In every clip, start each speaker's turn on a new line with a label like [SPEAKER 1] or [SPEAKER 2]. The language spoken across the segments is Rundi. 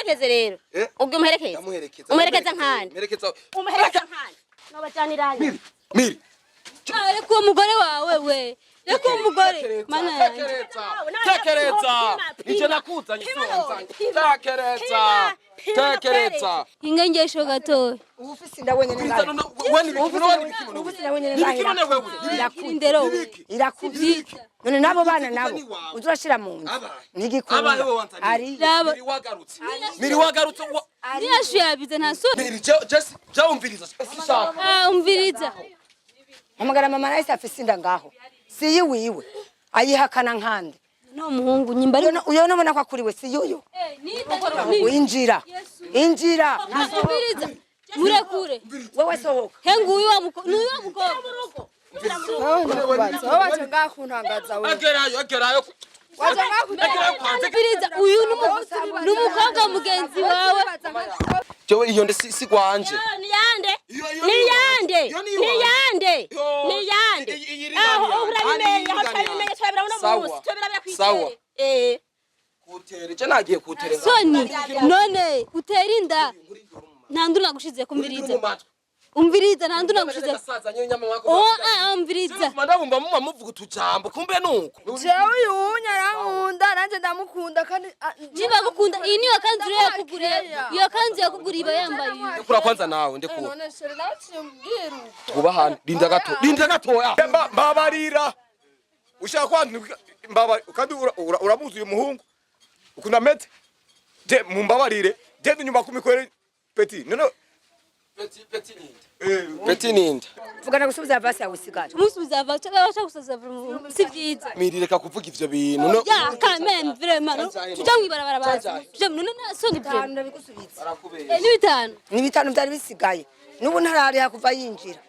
[SPEAKER 1] umuherekeze rero ubwo umuherekeza nkani umuherekeza nkani nobajaniranye
[SPEAKER 2] miri
[SPEAKER 1] ariko umugore wawe we reko umugore mana
[SPEAKER 2] tekereza ije nakuzanye tekereza
[SPEAKER 3] ingengesho gato
[SPEAKER 4] ufisi ndabonye ningana ufisi ndabonye ningana
[SPEAKER 3] indero
[SPEAKER 4] irakuzi none nabo bana nabo uzurashira mu nzu nigikunda ari
[SPEAKER 2] miri wagarutse
[SPEAKER 3] niyashu yabize ntaso
[SPEAKER 2] miri je umviriza sishaka
[SPEAKER 3] umviriza
[SPEAKER 4] amagara mama naise afisi ndangaho si wiwe ayihakana nkande
[SPEAKER 3] no muhungu nyimba
[SPEAKER 4] uyo nabona ko akuriwe si yuyo injira
[SPEAKER 3] umviriza murekure
[SPEAKER 4] wewe sohoka
[SPEAKER 3] hengu uyu wa mukobwa
[SPEAKER 4] waje ngakuntangaza wewe
[SPEAKER 2] agerayo
[SPEAKER 3] umviriza uyu numukobwa mugenzi wawe
[SPEAKER 2] jewe iyo nde si kwanje
[SPEAKER 1] niyande aho urabimenya twabira uno munsi twabira
[SPEAKER 2] sawa kutere je nagiye kutere
[SPEAKER 3] soni none utera inda ntandura gushize kumviriza umviriza ntandura gushize umviriza
[SPEAKER 2] ndabumva mama muvuga utujambo kumbe nuko
[SPEAKER 4] jewe yunya rankunda nanje ndamukunda kandi
[SPEAKER 3] niba gukunda iyi niyo kanzu yakuguriye iyo kanzu yakuguriye iba yambaye
[SPEAKER 2] kura kwanza nawe ndekura
[SPEAKER 4] none shere naciye mbwira
[SPEAKER 2] kuba hano linda gatoya mbabarira ushaka kwandika mbaba kandi uramuzi uyu muhungu ukunda mete je mumbabarire je nyuma kumikwere peti none peti ninda
[SPEAKER 4] vugana gusubiza basi yawe sigara
[SPEAKER 3] musubiza bacha gusaza sivyiza
[SPEAKER 2] mirireka kuvuga ivyo bintu no
[SPEAKER 3] ya kamen vraiment tuja mwibarabara bazi tuja none nasoni byo
[SPEAKER 4] ndabigusubiza
[SPEAKER 3] ni bitanu
[SPEAKER 4] byari bisigaye nubu ntarari yakuva yinjira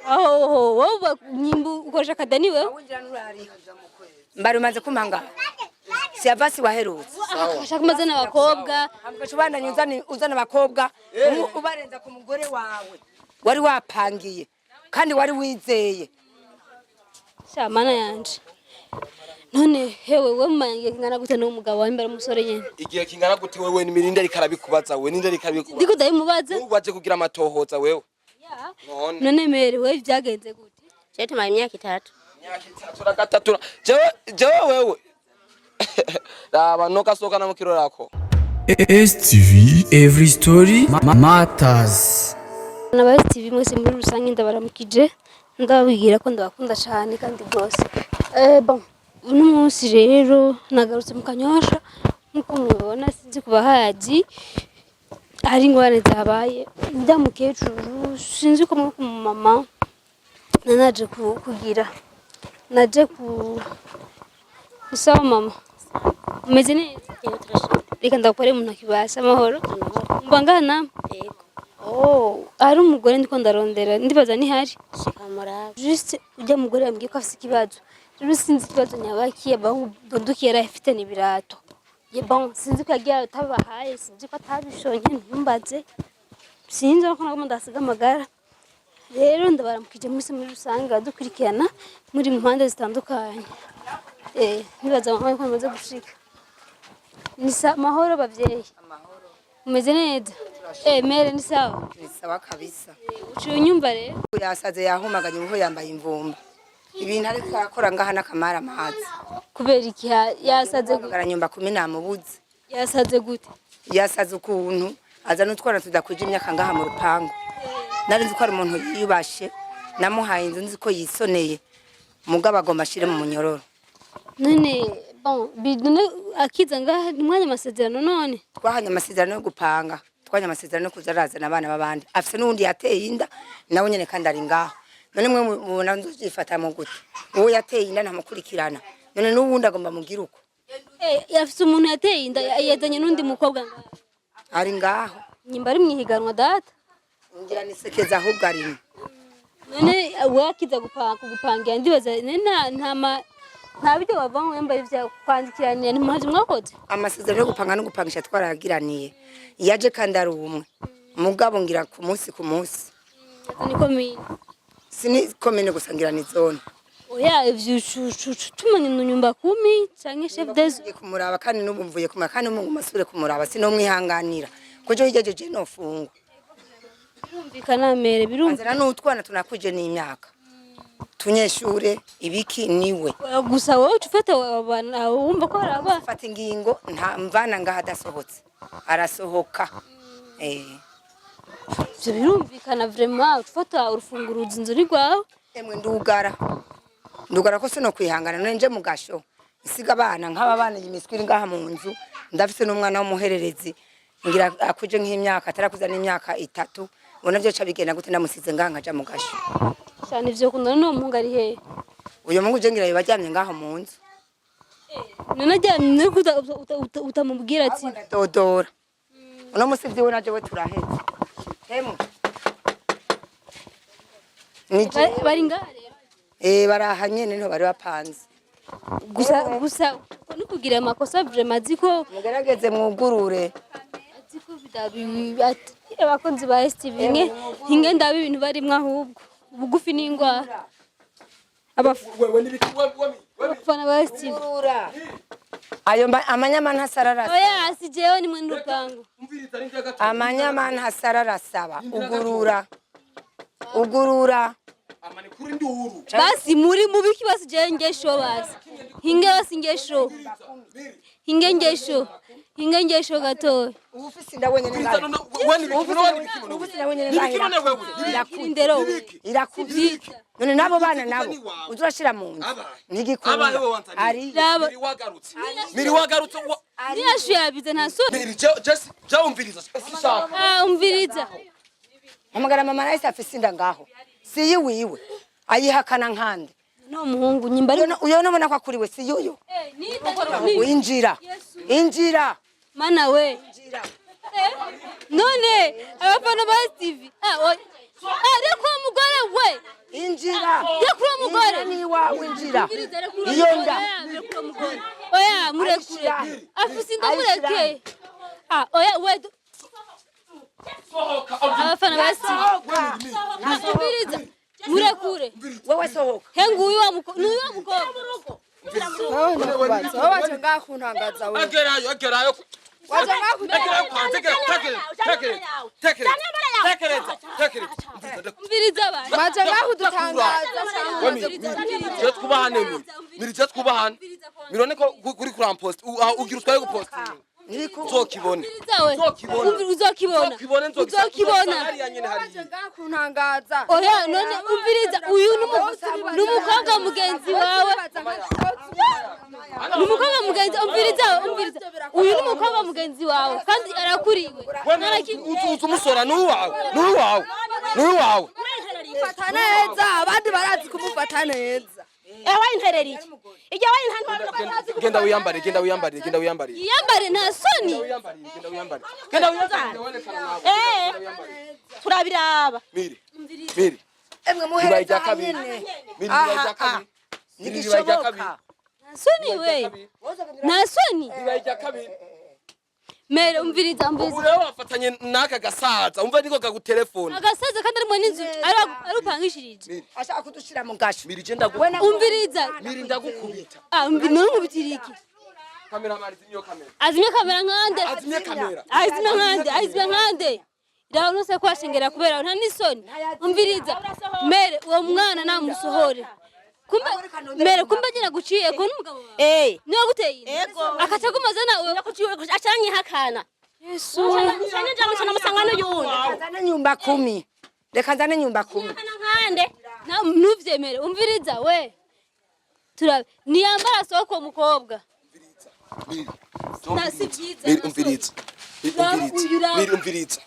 [SPEAKER 3] aho wowe nyimbu ukoresha kadani wewe
[SPEAKER 4] mbari umaze kumanga si abasi waherutse
[SPEAKER 3] ashaka mazana abakobwa
[SPEAKER 4] ambashobandanye uzana abakobwa ubarenza ku mugore wawe wari wapangiye kandi wari wizeye
[SPEAKER 3] shamana yanje none hewe we mumange kingana gute no mugabo wa imbere umusore nyene
[SPEAKER 2] igihe kingana gute wewe n'imirinde rikarabikubaza we ninde rikarabikubaza
[SPEAKER 3] ndiko ndayimubaza
[SPEAKER 2] waje kugira amatohoza wewe
[SPEAKER 3] none mere we byagenze gute
[SPEAKER 1] je tumaye imyaka 3
[SPEAKER 2] gatatu jewe wewe raba nokasoka na mukiro rako
[SPEAKER 5] STV every story matters
[SPEAKER 3] na STV mwese muri rusange ndabaramukije ndababwira ko ndabakunda cyane kandi rwose bon uno munsi rero nagarutse mu Kanyosha nkuko mubona sinzi kubahaji ari ngwane zabaye ndamukecuru sinzi ko mu mama nanaje kugira naje kusaba mama umeze neza reka ndakore mu ntakibasha amahoro mbangana yego ari umugore ndiko ndarondera ndibaza ni hari
[SPEAKER 1] shikamura
[SPEAKER 3] juste ujya mugore yambwiye ko afite ikibazo rero sinzi ikibazo nyabakiye bahudukira yarafite n'ibirato ye bon sinzi ko yagiye tabahaye sinzi ko atabishonye ntumbaze sinzi ko nagomba ndasiga amagara rero ndabaramukije muri rusange dukurikirana muri mpande zitandukanye nibaza mama ko amaze gushika ni mahoro bavyeyi
[SPEAKER 4] amahoro
[SPEAKER 3] umeze neza mere ni sawa
[SPEAKER 4] kabisa
[SPEAKER 3] uciye unyumva rero
[SPEAKER 4] yasaze yahumaganye uho yambaye imvumba ibintu ariko arakora ngaha nakamara amazi
[SPEAKER 3] kubera iki yasaze
[SPEAKER 4] garanyumba kuminamubuze
[SPEAKER 3] yasaze gute
[SPEAKER 4] yasaze ukuntu aza nutwana tudakuje imyaka ngaha mu rupango nari nzi ko ari umuntu yibashe namuhaye inzu nzi ko yisoneye mugabo agomba ashire mu munyororo
[SPEAKER 3] none bon bidune akiza ngaha mwanya amasezerano none
[SPEAKER 4] twahanye amasezerano yo gupanga twanya amasezerano yo kuzarazana abana babandi afise n'undi yateye inda nawe nyene kandi ari ngaho none mwe mubona nzifata mu gute uwo yateye inda ntamukurikirana none n'ubundi agomba mugira uko
[SPEAKER 3] yafise umuntu yateye inda yazanye n'undi mukobwa ngaha
[SPEAKER 4] ari ngaho
[SPEAKER 3] nyimba ari mwihiganwa data
[SPEAKER 4] ngira nisekeza ahubwo ari
[SPEAKER 3] none wakiza gupangira ndibaza nta byo bavamo yambaye vya kwandikiranye ni muhaje mwakoze
[SPEAKER 4] amasezerano yo gupanga no gupangisha twaragiraniye yaje kandi ari umwe mugabo ngira ku munsi
[SPEAKER 3] ni komine
[SPEAKER 4] sini komine gusangira ni zone
[SPEAKER 3] oya ivyo tumanye no nyumba 10 canke chef des
[SPEAKER 4] kumuraba kandi n'ubumvuye kumara kandi umungu masubire kumuraba sino mwihanganira kujo higejeje no fungo
[SPEAKER 3] birumvikana mere
[SPEAKER 4] birumvikana n'utwana tunakuje n'imyaka tunyeshure ibiki niwe
[SPEAKER 3] gusa wowe ufata abana wumva ko araba
[SPEAKER 4] fata ingingo nta mvana ngaha dasohotse arasohoka
[SPEAKER 3] ivyo birumvikana vraiment ufata urufunguruzo inzuri rwawe
[SPEAKER 4] emwe ndugara ko sino kwihangana nje mu gasho isiga abana nk'aba bana yimiswiri ngaha mu nzu ndafise n'umwana w'umuhererezi ngira akuje nk'imyaka atarakuza n'imyaka 3 ubona byo ca bigenda gute ndamusize ngaha nkaja mu gasho
[SPEAKER 3] cyane ivyo kunana no mungu ari he
[SPEAKER 4] uyo mungu je ngira yabajyamye ngaha mu nzu
[SPEAKER 3] none ajyamye utamubwira ati
[SPEAKER 4] dodora uno musivyi we naje we turaheze hemu
[SPEAKER 3] bari ngaha
[SPEAKER 4] baraha nyene niho bari bapanze
[SPEAKER 3] gusa no kugira amakosa vraiment ziko
[SPEAKER 4] mugerageze mwugurure
[SPEAKER 3] ziko bidabi abakonzi ba STV hinge ndabi ibintu bari mwa ahubwo bugufi n'ingwara abafana ba STV
[SPEAKER 4] ayo amanyama ntasararasa
[SPEAKER 3] oya asijeyo ni mwe rupango
[SPEAKER 4] amanyama ntasararasaba ugurura
[SPEAKER 2] amani kuri nduru
[SPEAKER 3] basi muri mubiki basi je ngesho basi hinge basi ngesho hinge ngesho gato
[SPEAKER 4] ufisi ndabonye
[SPEAKER 2] wani
[SPEAKER 4] ufisi ndabonye
[SPEAKER 3] indero
[SPEAKER 4] irakubika none nabo bana nabo uzurashira mu nzu nigikunda ari
[SPEAKER 2] miri wagarutse
[SPEAKER 3] niyashu yabize ntaso
[SPEAKER 2] miri just umviriza sishaka
[SPEAKER 3] umviriza
[SPEAKER 4] amagara mama naise afise inda ngaho siyi wiwe ayihakana nkande
[SPEAKER 3] no muhungu nyimba
[SPEAKER 4] uyo nabona ko akuriwe si yuyo injira
[SPEAKER 3] mana we none abafana ba TV ariko mugore we
[SPEAKER 4] injira
[SPEAKER 3] yakura mugore
[SPEAKER 4] ni wawe injira iyo nda
[SPEAKER 3] oya murekure afise inda mureke oya we abafana ba TV asubiriza murekure
[SPEAKER 4] wewe sohoka
[SPEAKER 3] hengu uyu wa mukobwa
[SPEAKER 4] waje ngakuntangaza wewe
[SPEAKER 2] agerayo
[SPEAKER 4] waje
[SPEAKER 3] umviriza abantu
[SPEAKER 4] waje ngakudutangaza
[SPEAKER 2] je twubahane miri je twubahane mirone ko kuri kurampost ugira utwaye gupost uzokibone
[SPEAKER 4] ngakuntangaza
[SPEAKER 3] oya none umviriza uyu numukobwa mugenzi wawe numukobwa mugenzi umviriza uyu numukobwa mugenzi wawe kandi arakuriwe
[SPEAKER 2] umusora nuwawe
[SPEAKER 4] fata neza abandi barazi kumufata neza
[SPEAKER 3] wayintereriye ijya wayintantu
[SPEAKER 2] genda wiyambare
[SPEAKER 3] yambare nta soni
[SPEAKER 2] genda wiyambare
[SPEAKER 3] turabiraba
[SPEAKER 2] miri
[SPEAKER 4] emwe muhereza
[SPEAKER 2] nigishoboka
[SPEAKER 3] soni we nta soni mere umviriza
[SPEAKER 2] ureba wafatanye naka gasaza umva niko kagutelefone
[SPEAKER 3] agasaza kandi ari mwe n'inzu arupangishirije
[SPEAKER 4] ashaka kudushira mu gasho
[SPEAKER 2] miri je ndagukubita
[SPEAKER 3] umviriza
[SPEAKER 2] miri ndagukubita
[SPEAKER 3] numubitiriki
[SPEAKER 2] kamera mari zinyo kamera
[SPEAKER 3] azimye kamera nkande azimye nkande ndaho nose kwashengera kubera nta nisoni umviriza mere uwo mwana namusohore kumbe nyina guciye ko n'umugabo wawe niwe guteye akaca kumaze nawe yakuciye acanye hakana Yesu cyane njya cyane musangano yundi
[SPEAKER 4] azana nyumba 10 reka nzane nyumba 10
[SPEAKER 3] nkande nuvyemere umviriza we turabe niyambara soko mukobwa
[SPEAKER 2] umviriza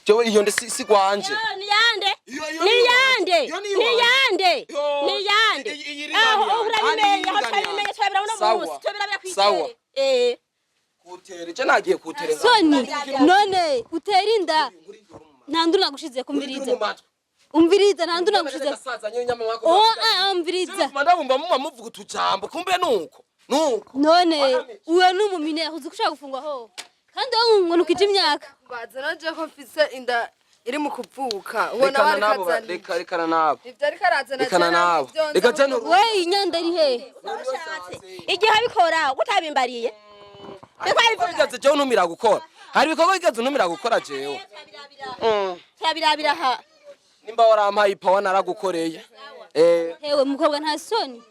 [SPEAKER 2] jewe iyo nde si gwanje
[SPEAKER 3] niyande aho urabimenya twabira uno munsi twabira
[SPEAKER 2] sawa kutere je nagiye kutere
[SPEAKER 3] soni none utera inda ntandu nagushize kumviriza umviriza ntandu nagushize umviriza
[SPEAKER 2] ndabumva muma muvuga utujambo kumbe nuko
[SPEAKER 3] none uwe numumine uzi kushaka gufungwa ho kandi ngo nukije imyaka
[SPEAKER 6] baza naje ko mfise inda
[SPEAKER 4] iri mu kuvuka ubona bari kazana
[SPEAKER 2] rekana nabo
[SPEAKER 4] ivyo ariko arazana
[SPEAKER 2] rekana nabo reka jeno
[SPEAKER 1] we inyanda iri he
[SPEAKER 6] igihe abikora utabimbariye
[SPEAKER 2] bigeze jewe numira gukora hari ibikorwa bigeze numira gukora jewe
[SPEAKER 6] cyabirabira ha
[SPEAKER 2] nimba warampaye ipawa naragukoreye
[SPEAKER 1] hewe mukobwa nta soni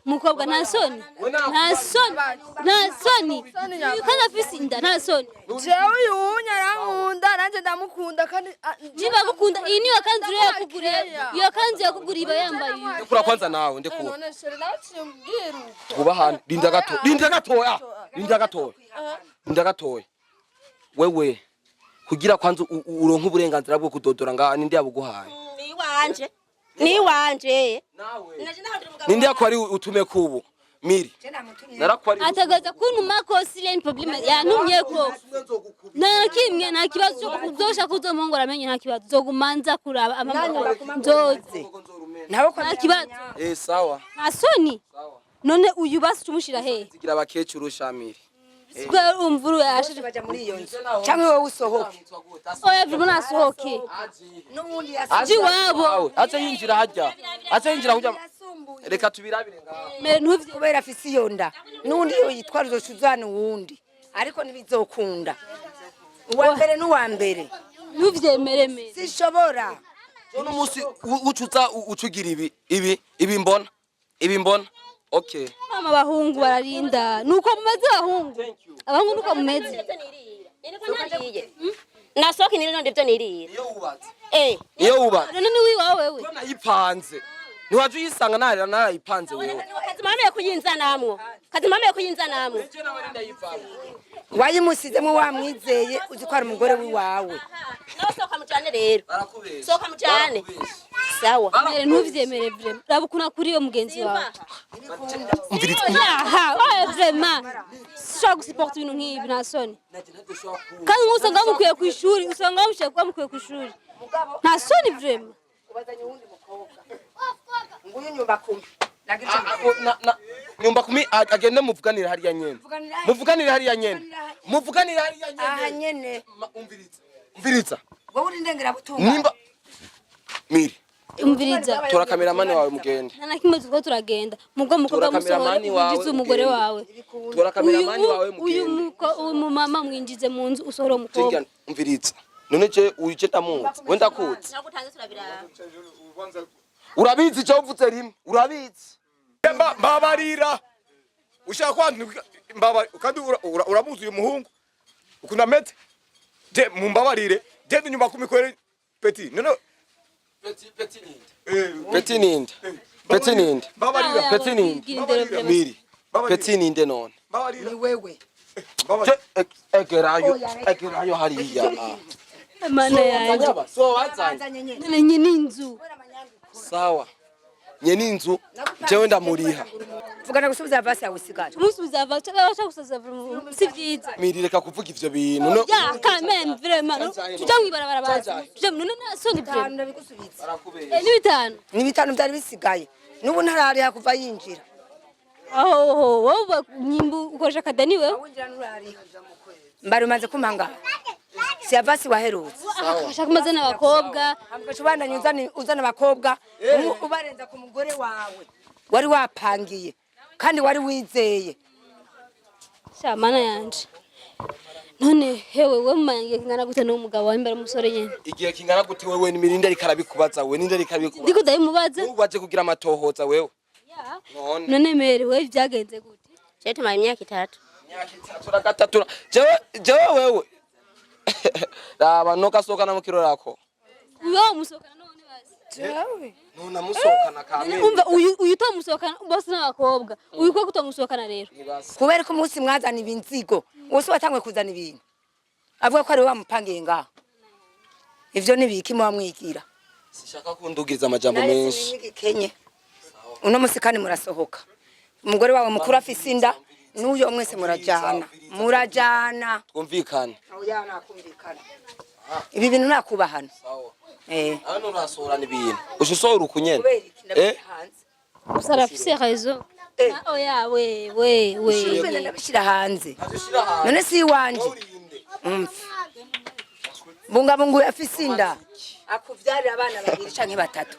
[SPEAKER 1] mukobwa nta soni nta soni kandi afise inda nta soni
[SPEAKER 4] jewe yunya arankunda nanje ndamukunda kandi
[SPEAKER 1] niba gukunda iyi niyo kanzu rero yakuguriye iyo kanzu yakuguriye iba yambaye
[SPEAKER 2] ndekura kwanza nawe ndekura
[SPEAKER 4] none shere nawe cimbwiru
[SPEAKER 2] ubahana linda gatoya wewe kugira kwanza uronka uburenganzira bwo kudodora ngaha ninde yabuguhaye
[SPEAKER 6] ni wanje
[SPEAKER 2] ninde yakwari utume kubu miri narakwari
[SPEAKER 1] atagaza kuntuma ko silent problem yantumye ko nta kimwe nta kibazo cyo kuzosha kuzomongora amenye nta kibazo zogumanza kuraba amamanga nzoze
[SPEAKER 4] nawe ko
[SPEAKER 1] nta kibazo
[SPEAKER 2] sawa
[SPEAKER 1] nta soni none uyu basi tumushira he
[SPEAKER 2] zigira abakecuru shamiri
[SPEAKER 1] swe umvuru yashije
[SPEAKER 4] baja muri iyo nzu cyangwa wowe usohoke
[SPEAKER 1] oya vuba nasohoke
[SPEAKER 4] n'ubundi
[SPEAKER 1] ji wabo
[SPEAKER 2] acha yinjira hajya reka tubirabire ngaho
[SPEAKER 1] mere ntuvye
[SPEAKER 4] kubera afise iyo nda n'undi yo yitwara uzocuzana uwundi ariko ntibizokunda uwa mbere
[SPEAKER 1] ntuvyemere mere
[SPEAKER 4] sishobora
[SPEAKER 2] uno musi ucuza ucugira ibi mbona okay
[SPEAKER 1] mama bahungu bararinda nuko mumeze abahungu nuko mumeze
[SPEAKER 6] nasohoke niri none ivyo nirira
[SPEAKER 2] iyo wubatse
[SPEAKER 1] none ni wiwawe wewe
[SPEAKER 2] ko nayipanze ntiwaje uyisanga narayipanze wewe
[SPEAKER 6] kazimameye kuyinza namwe
[SPEAKER 4] wayimusizemo wamwizeye uzi ko ari umugore wiwawe
[SPEAKER 6] nawe sohoka mujane rero sohoka mujane sawa
[SPEAKER 1] mere ntuvyemere vrema rabukuna kuri yo mugenzi wawe
[SPEAKER 2] umviritse
[SPEAKER 1] oya vrema sishobora gusiporta ibintu nk'ibi nta soni kandi usanga bamukwiye ku ishuri usanga bamukwiye ku ishuri nta soni vrema
[SPEAKER 4] nguyu nyumba kumi
[SPEAKER 2] nyumba kumi agende muvuganira hariya nyene
[SPEAKER 4] aha nyene
[SPEAKER 2] umviritsa
[SPEAKER 4] wowe uri ndengera butunga
[SPEAKER 2] nimba miri
[SPEAKER 1] umviriza
[SPEAKER 2] tora kameramani wawe mugende
[SPEAKER 1] nta kimwe tuko turagenda mubwo mukobwa musohora ugize umugore wawe
[SPEAKER 2] tora kameramani wawe mugende
[SPEAKER 1] uyu mumama mwinjize mu nzu usohora umukobwa
[SPEAKER 2] umviritsa none je uje ndamuzi wenda kuzi
[SPEAKER 6] nagutanze turabira
[SPEAKER 2] urabizi cyo uvuze rimwe urabizi mbabarira ushaka kwandika mbabari kandi uramuzi uyu muhungu ukunda mete je mumbabarire je nyuma kumikwere petit none petit ninde miri petit ninde none
[SPEAKER 4] ni wewe
[SPEAKER 2] egerayo hariya
[SPEAKER 1] mana yanjye
[SPEAKER 2] so wazanye
[SPEAKER 1] none nyine inzu
[SPEAKER 2] sawa nyene inzu jewe ndamuriha
[SPEAKER 4] vugana gusubiza basi yawe usigara
[SPEAKER 1] umusubiza ava cyangwa gusaza si byiza
[SPEAKER 2] miri reka kuvuga ivyo bintu no
[SPEAKER 1] ya quand même vraiment tujya mwibarabara bazi tujya none na soni vraiment
[SPEAKER 4] ndabigusubiza
[SPEAKER 2] arakubera
[SPEAKER 4] ni bitanu byari bisigaye nubu ntarariha kuva yinjira
[SPEAKER 1] aho wowe nyimbu ukoresha kadani wewe
[SPEAKER 4] mbari umaze kumanga si abasi waherutse
[SPEAKER 1] ashaka amazina y'abakobwa
[SPEAKER 4] ambashubandanye uzana abakobwa ubarenza ku mugore wawe wari wapangiye kandi wari wizeye
[SPEAKER 1] shamana yanje none hewe we mumangiye kingana gute n'umugabo wawe imbere umusore nyene
[SPEAKER 2] igihe kingana gute wewe ni mirinde rikarabikubaza we ninde rikarabikubaza
[SPEAKER 1] ndiko ndayimubaza
[SPEAKER 2] ubaje kugira amatohoza wewe
[SPEAKER 1] none mere we byagenze gute
[SPEAKER 6] je tumaye imyaka 3
[SPEAKER 2] na gatatu jewe wewe raba nokasoka na mukiro rako
[SPEAKER 1] uyo musokana none basi
[SPEAKER 4] jewe
[SPEAKER 2] none musokana kamwe
[SPEAKER 1] umva uyu tamusokana bose n'abakobwa uyu ko kutamusokana rero
[SPEAKER 4] kubera ko umunsi mwazana ibinzigo wose watangwe kuzana ibintu avuga ko ari wamupangiye ngaho ivyo nibiki mwamwigira
[SPEAKER 2] sishaka kundugiriza amajambo menshi
[SPEAKER 4] Kenye uno musi kandi murasohoka umugore wawe mukuru afise inda n'uyo mwese murajana
[SPEAKER 2] twumvikane
[SPEAKER 4] oya nakumvikana ibi bintu nakubahana
[SPEAKER 2] hano urasohorana ibintu ushisohora ukunyene
[SPEAKER 1] usarafise raison oya we
[SPEAKER 4] ndabishira hanze none si wanje Bunga afise inda akuvyarira abana babiri canke batatu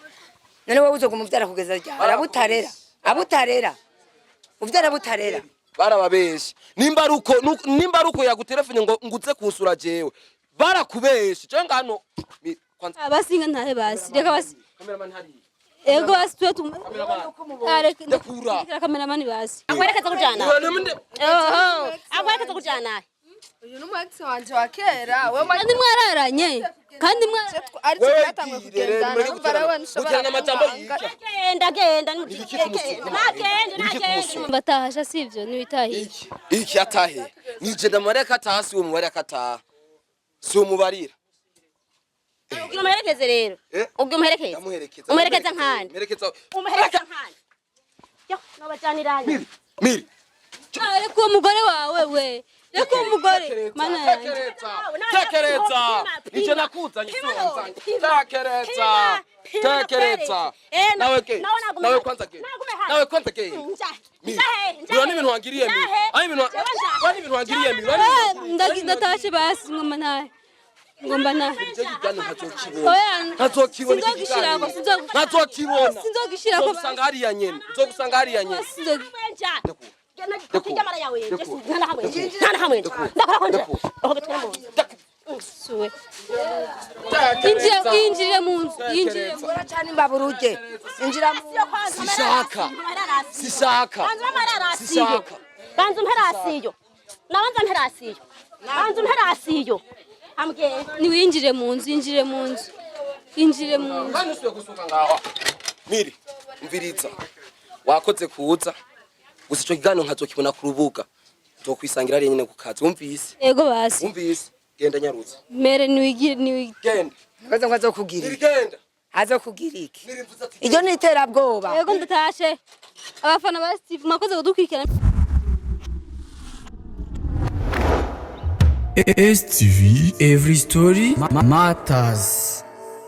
[SPEAKER 4] none wowe uzo kumuvyara kugeza ryari abutarera uvyara butarera
[SPEAKER 7] barababeshe nimba aruko yagutelefone ngo nguze kusura jewe barakubeshe je ngano kwanza
[SPEAKER 1] abasinga ntahe basi reka basi
[SPEAKER 7] cameraman hari
[SPEAKER 1] ego basi tuwe
[SPEAKER 7] ndakura
[SPEAKER 1] cameraman basi
[SPEAKER 6] akwerekeza kujana akwerekeza kujana
[SPEAKER 8] uyu n'umwagisi wanje wa kera wewe
[SPEAKER 1] kandi mwararanye kandi
[SPEAKER 8] ari cyo cyatangwe kugendana numva rawe nshobora
[SPEAKER 7] amajambo yika
[SPEAKER 6] genda
[SPEAKER 1] batahasha sivyo nibitahiye
[SPEAKER 7] iki atahe nije ndamareka atahasi uwo mubare akataha si umubarira
[SPEAKER 6] ubwo muherekeze rero ubwo muherekeze umuherekeza nkani umuherekeza nkani yo nobajaniranye
[SPEAKER 7] miri
[SPEAKER 1] ariko umugore wawe we reko umugore mana yanjye
[SPEAKER 7] tekereza nije nakuzanye sonza tekereza nawe kwanza ke Nani ibintu wangiriye mi wani ibintu wangiriye mi
[SPEAKER 1] ndatashe basi ngoma naye ngomba naye
[SPEAKER 7] ntazokibona
[SPEAKER 1] sinzogishirako
[SPEAKER 7] hariya nyene nzogusanga hariya nyene
[SPEAKER 1] suwe injire mu nzu injire
[SPEAKER 4] cyane imbaburuge injira mu
[SPEAKER 7] sishaka
[SPEAKER 6] banzu mperasiyo nabanza mperasiyo ambwiye
[SPEAKER 1] niwinjire mu nzu injire mu nzu
[SPEAKER 7] kandi usuye gusuka ngaho miri mviriza wakoze kuza gusa ico kiganiro nkazokibona ku rubuga nzokwisangira ari nyene ku kazi wumvise
[SPEAKER 1] ego basi
[SPEAKER 7] wumvise genda nyarutse
[SPEAKER 1] mere niwigire
[SPEAKER 7] genda
[SPEAKER 4] Nkaza azokugirira
[SPEAKER 7] genda
[SPEAKER 4] azokugira iki iryo ni iterabwoba
[SPEAKER 1] ego ndatashe abafana ba Steve mwakoze kudukurikirana
[SPEAKER 5] STV Every Story Matters.